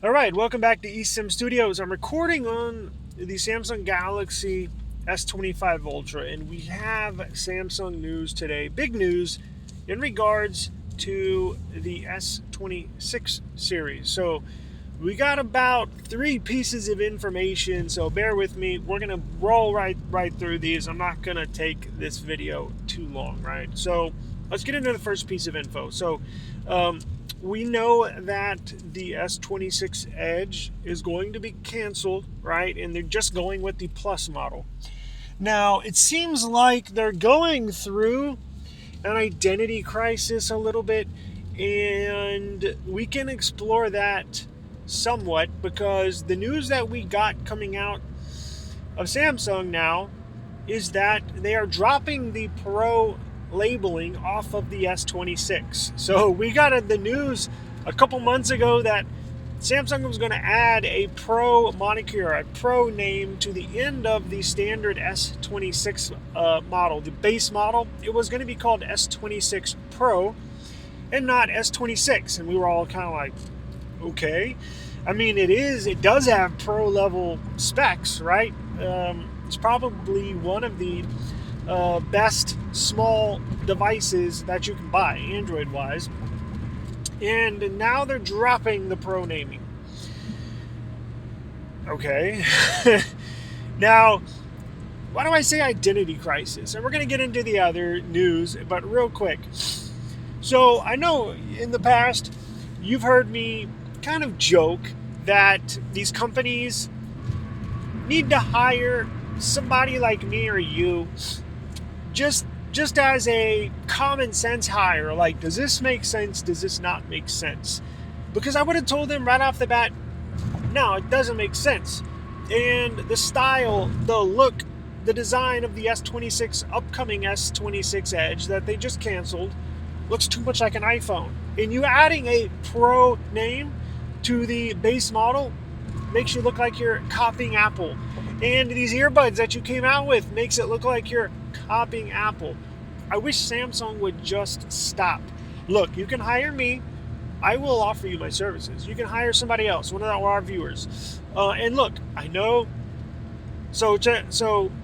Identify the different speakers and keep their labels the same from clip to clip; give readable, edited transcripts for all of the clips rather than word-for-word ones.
Speaker 1: All right, welcome back to eSIM Studios. I'm recording on the Samsung Galaxy S25 Ultra, and we have Samsung news today. Big news in regards to the S26 series. So we got about 3 pieces of information, so bear with me. We're gonna roll right through these. I'm not gonna take this video too long, right? So let's get into the first piece of info. We know that the S26 Edge is going to be canceled, right? And they're just going with the Plus model. Now, it seems like they're going through an identity crisis a little bit, and we can explore that somewhat because the news that we got coming out of Samsung now is that they are dropping the Pro labeling off of the S26. So we got the news a couple months ago that Samsung was going to add a Pro moniker, a Pro name to the end of the standard S26 model, the base model. It was going to be called S26 Pro and not S26. And we were all kind of like, okay. I mean, it does have Pro level specs, right? It's probably one of the best small devices that you can buy, Android wise. And now they're dropping the Pro naming. Okay. Now, why do I say identity crisis? And we're going to get into the other news, but real quick. So I know in the past you've heard me kind of joke that these companies need to hire somebody like me or you just as a common sense hire. Like, does this make sense? Does this not make sense? Because I would have told them right off the bat, no, it doesn't make sense. And the style, the look, the design of the S26, upcoming S26 Edge that they just canceled, looks too much like an iPhone. And you adding a Pro name to the base model makes you look like you're copying Apple. And these earbuds that you came out with makes it look like you're copying Apple. I wish Samsung would just stop. Look, you can hire me. I will offer you my services. You can hire somebody else, one of our viewers. And look, I know. So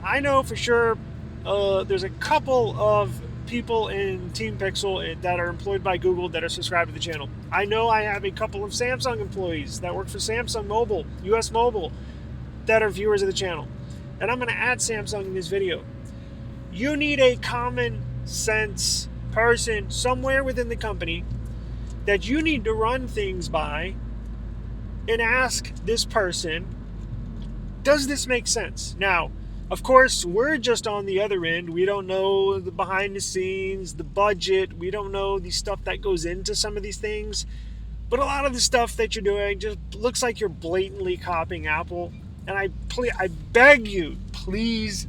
Speaker 1: I know for sure there's a couple of people in Team Pixel that are employed by Google that are subscribed to the channel. I know I have a couple of Samsung employees that work for Samsung Mobile, US Mobile, that are viewers of the channel. And I'm going to add Samsung in this video. You need a common sense person somewhere within the company that you need to run things by and ask this person, does this make sense? Now, of course, we're just on the other end. We don't know the behind the scenes, the budget. We don't know the stuff that goes into some of these things. But a lot of the stuff that you're doing just looks like you're blatantly copying Apple. And I beg you, please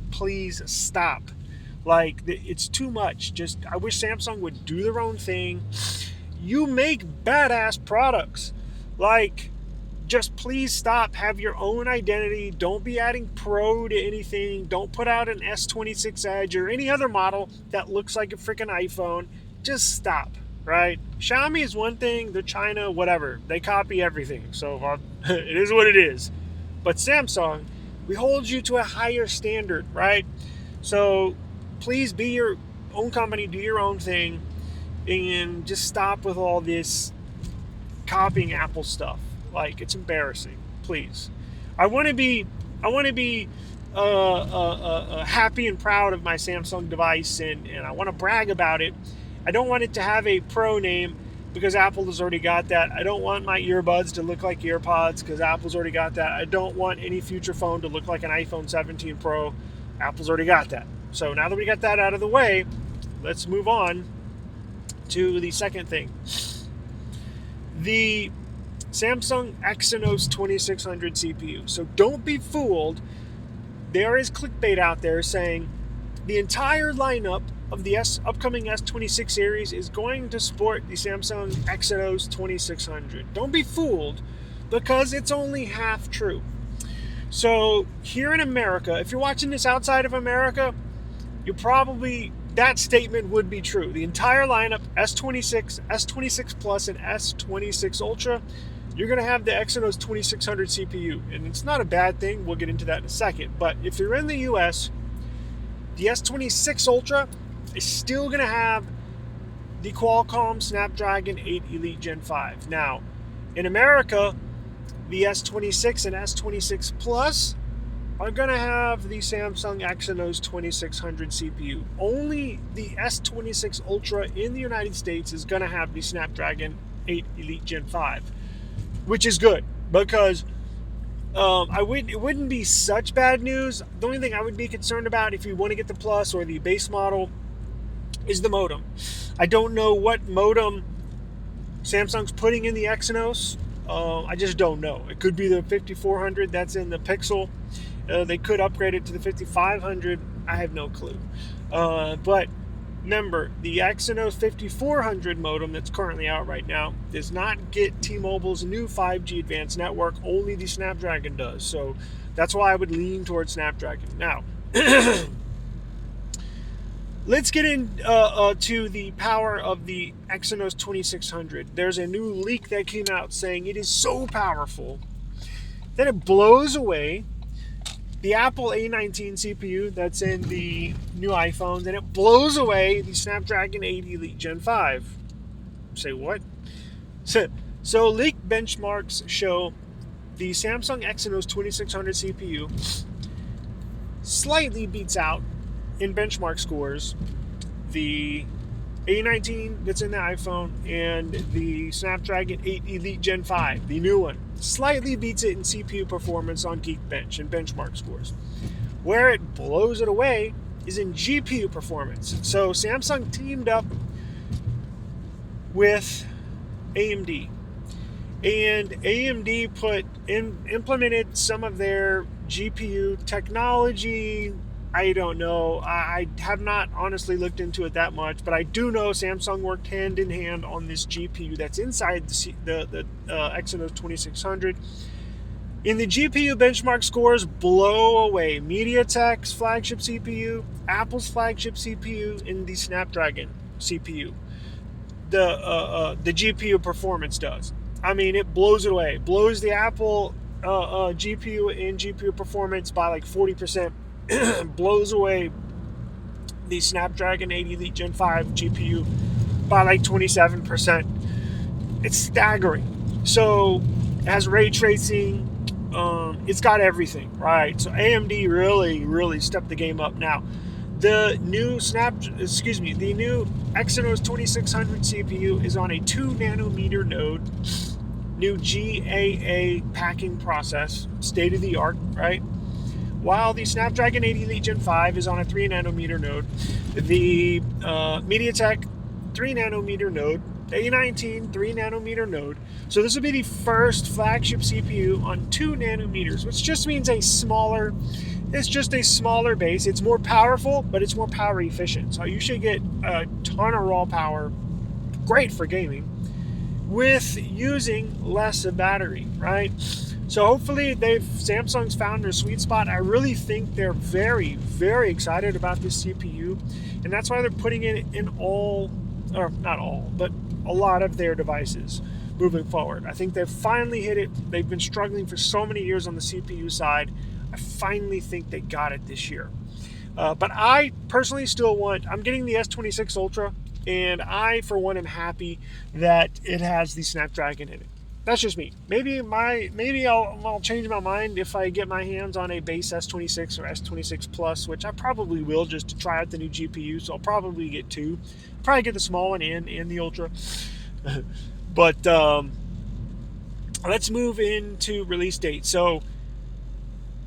Speaker 1: stop. Like, it's too much. I wish Samsung would do their own thing. You make badass products. Like, just please stop. Have your own identity. Don't be adding Pro to anything. Don't put out an S26 Edge or any other model that looks like a freaking iPhone. Just stop, right? Xiaomi is one thing. They're China, whatever. They copy everything. So it is what it is. But Samsung, we hold you to a higher standard, right? So please be your own company, do your own thing, and just stop with all this copying Apple stuff. Like, it's embarrassing. Please. I want to be happy and proud of my Samsung device, and I want to brag about it. I don't want it to have a Pro name because Apple has already got that. I don't want my earbuds to look like AirPods because Apple's already got that. I don't want any future phone to look like an iPhone 17 Pro. Apple's already got that. So now that we got that out of the way, let's move on to the second thing. The Samsung Exynos 2600 CPU. So don't be fooled. There is clickbait out there saying the entire lineup of the upcoming S26 series is going to sport the Samsung Exynos 2600. Don't be fooled, because it's only half true. So here in America, if you're watching this outside of America, that statement would be true. The entire lineup, S26, S26 Plus, and S26 Ultra, you're going to have the Exynos 2600 CPU. And it's not a bad thing. We'll get into that in a second. But if you're in the US, the S26 Ultra is still going to have the Qualcomm Snapdragon 8 Elite Gen 5. Now, in America, the S26 and S26 Plus are going to have the Samsung Exynos 2600 CPU. Only the S26 Ultra in the United States is going to have the Snapdragon 8 Elite Gen 5, which is good because it wouldn't be such bad news. The only thing I would be concerned about if you want to get the Plus or the base model is the modem. I don't know what modem Samsung's putting in the Exynos. I just don't know. It could be the 5400 that's in the Pixel. They could upgrade it to the 5500. I have no clue. But remember, the Exynos 5400 modem that's currently out right now does not get T-Mobile's new 5G advanced network. Only the Snapdragon does. So that's why I would lean towards Snapdragon. Now, let's get into the power of the Exynos 2600. There's a new leak that came out saying it is so powerful that it blows away the Apple A19 CPU that's in the new iPhones, and it blows away the Snapdragon 8 Elite Gen 5. Say what? So leaked benchmarks show the Samsung Exynos 2600 CPU slightly beats out in benchmark scores the A19 that's in the iPhone and the Snapdragon 8 Elite Gen 5, the new one. Slightly beats it in CPU performance on Geekbench and benchmark scores. Where it blows it away is in GPU performance. So Samsung teamed up with AMD, and AMD implemented some of their GPU technology. I don't know. I have not honestly looked into it that much, but I do know Samsung worked hand in hand on this GPU that's inside the Exynos 2600. In the GPU benchmark scores, blow away MediaTek's flagship CPU, Apple's flagship CPU, and the Snapdragon CPU. The GPU performance does. I mean, it blows it away. Blows the Apple GPU and GPU performance by like 40%. Blows away the Snapdragon 8 Elite Gen 5 GPU by like 27%. It's staggering. So it has ray tracing. It's got everything, right? So AMD really stepped the game up. Now, the new the new Exynos 2600 CPU is on a 2 nanometer node, new GAA packing process, state of the art, right? While the Snapdragon 8 Elite Gen 5 is on a 3 nanometer node, the MediaTek 3 nanometer node, the A19 3 nanometer node. So this will be the first flagship CPU on 2 nanometers, which just means it's just a smaller base. It's more powerful, but it's more power efficient. So you should get a ton of raw power, great for gaming, with using less battery, right? So hopefully Samsung's found their sweet spot. I really think they're very excited about this CPU, and that's why they're putting it in not all, but a lot of their devices moving forward. I think they've finally hit it. They've been struggling for so many years on the CPU side. I finally think they got it this year. But I personally I'm getting the S26 Ultra, and I, for one, am happy that it has the Snapdragon in it. That's just me. Maybe I'll change my mind if I get my hands on a base S26 or S26 Plus, which I probably will just to try out the new GPU. So I'll probably get two. Probably get the small one and the Ultra. But let's move into release date. So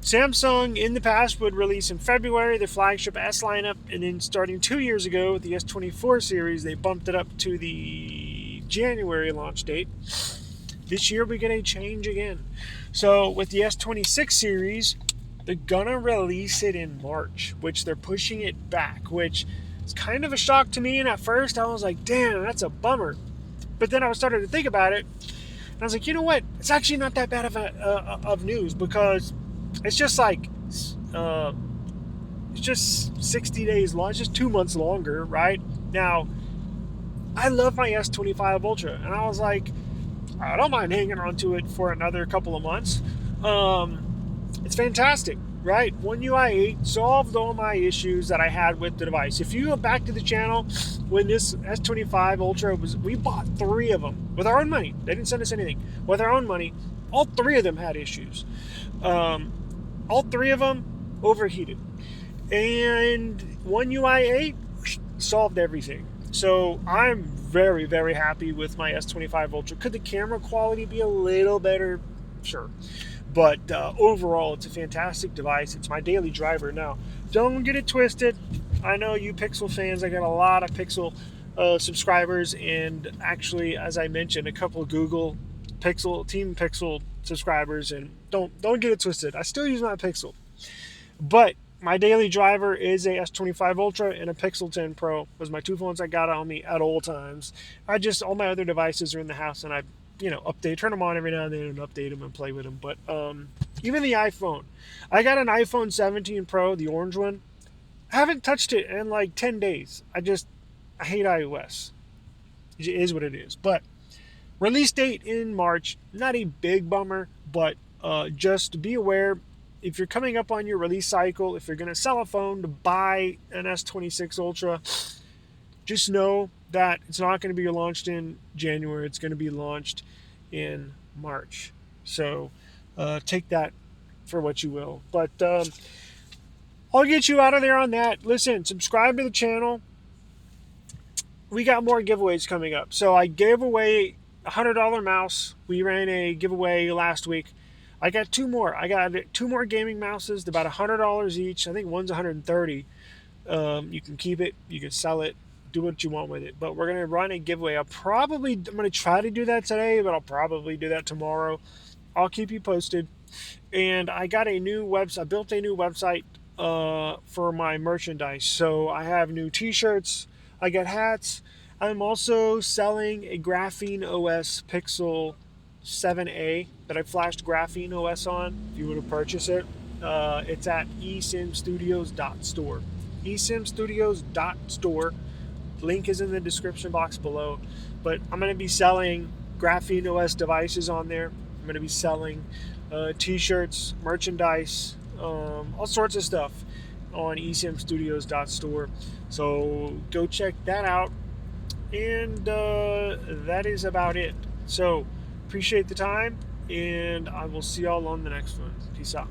Speaker 1: Samsung in the past would release in February the flagship S lineup, and then starting 2 years ago with the S24 series, they bumped it up to the January launch date. This year we get a change again. So with the S26 series, they're gonna release it in March, which they're pushing it back, which is kind of a shock to me. And at first I was like, damn, that's a bummer. But then I started to think about it, and I was like, you know what? It's actually not that bad of news, because it's just like it's just 60 days long. It's just 2 months longer, right? Now, I love my S25 Ultra, and I was like, I don't mind hanging on to it for another couple of months. It's fantastic, right? One UI 8 solved all my issues that I had with the device. If you go back to the channel when this S25 Ultra was, we bought 3 of them with our own money. They didn't send us anything. With our own money, all 3 of them had issues. All 3 of them overheated. And One UI 8 solved everything. So I'm very, very happy with my S25 Ultra. Could the camera quality be a little better? Sure. But overall, it's a fantastic device. It's my daily driver. Now, don't get it twisted. I know you Pixel fans. I got a lot of Pixel subscribers, and actually, as I mentioned, a couple of Google Pixel, Team Pixel subscribers. And don't get it twisted. I still use my Pixel, but my daily driver is a S25 Ultra and a Pixel 10 Pro. Those are my 2 phones I got on me at all times. All my other devices are in the house, and I update, turn them on every now and then and update them and play with them. But even the iPhone, I got an iPhone 17 Pro, the orange one. I haven't touched it in like 10 days. I hate iOS. It is what it is. But release date in March, not a big bummer, but just be aware, if you're coming up on your release cycle, if you're going to sell a phone to buy an S26 Ultra, just know that it's not going to be launched in January. It's going to be launched in March. So take that for what you will. But I'll get you out of there on that. Listen, subscribe to the channel. We got more giveaways coming up. So I gave away a $100 mouse. We ran a giveaway last week. I got 2 more. I got 2 more gaming mouses, about $100 each. I think one's $130. You can keep it. You can sell it. Do what you want with it. But we're going to run a giveaway. I'm going to try to do that today, but I'll probably do that tomorrow. I'll keep you posted. And I got a new website. I built a new website for my merchandise. So I have new t-shirts. I got hats. I'm also selling a Graphene OS Pixel 7a that I flashed Graphene OS on. If you want to purchase it, it's at eSIMstudios.store. eSIMstudios.store. Link is in the description box below. But I'm going to be selling Graphene OS devices on there. I'm going to be selling t-shirts, merchandise, all sorts of stuff on eSIMstudios.store. So go check that out. And that is about it. So appreciate the time, and I will see y'all on the next one. Peace out.